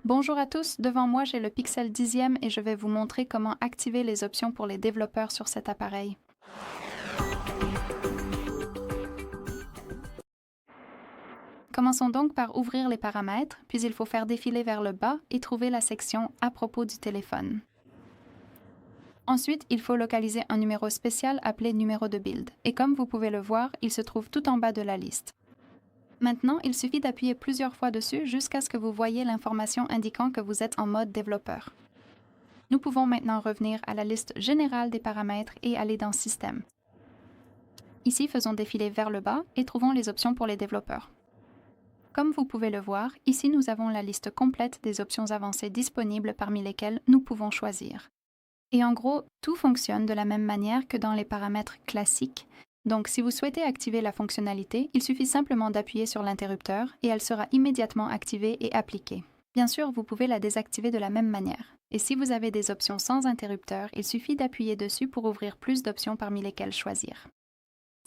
Bonjour à tous, devant moi j'ai le Pixel 10e et je vais vous montrer comment activer les options pour les développeurs sur cet appareil. Commençons donc par ouvrir les paramètres, puis il faut faire défiler vers le bas et trouver la section « À propos du téléphone ». Ensuite, il faut localiser un numéro spécial appelé numéro de build, et comme vous pouvez le voir, il se trouve tout en bas de la liste. Maintenant, il suffit d'appuyer plusieurs fois dessus jusqu'à ce que vous voyez l'information indiquant que vous êtes en mode développeur. Nous pouvons maintenant revenir à la liste générale des paramètres et aller dans Système. Ici, faisons défiler vers le bas et trouvons les options pour les développeurs. Comme vous pouvez le voir, ici nous avons la liste complète des options avancées disponibles parmi lesquelles nous pouvons choisir. Et en gros, tout fonctionne de la même manière que dans les paramètres classiques. Donc, si vous souhaitez activer la fonctionnalité, il suffit simplement d'appuyer sur l'interrupteur et elle sera immédiatement activée et appliquée. Bien sûr, vous pouvez la désactiver de la même manière. Et si vous avez des options sans interrupteur, il suffit d'appuyer dessus pour ouvrir plus d'options parmi lesquelles choisir.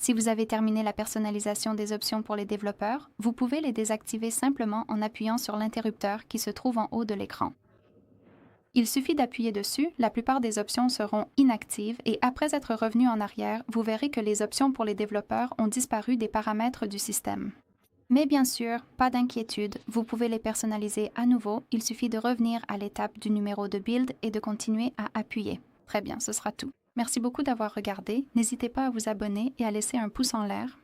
Si vous avez terminé la personnalisation des options pour les développeurs, vous pouvez les désactiver simplement en appuyant sur l'interrupteur qui se trouve en haut de l'écran. Il suffit d'appuyer dessus, la plupart des options seront inactives et après être revenu en arrière, vous verrez que les options pour les développeurs ont disparu des paramètres du système. Mais bien sûr, pas d'inquiétude, vous pouvez les personnaliser à nouveau, il suffit de revenir à l'étape du numéro de build et de continuer à appuyer. Très bien, ce sera tout. Merci beaucoup d'avoir regardé, n'hésitez pas à vous abonner et à laisser un pouce en l'air.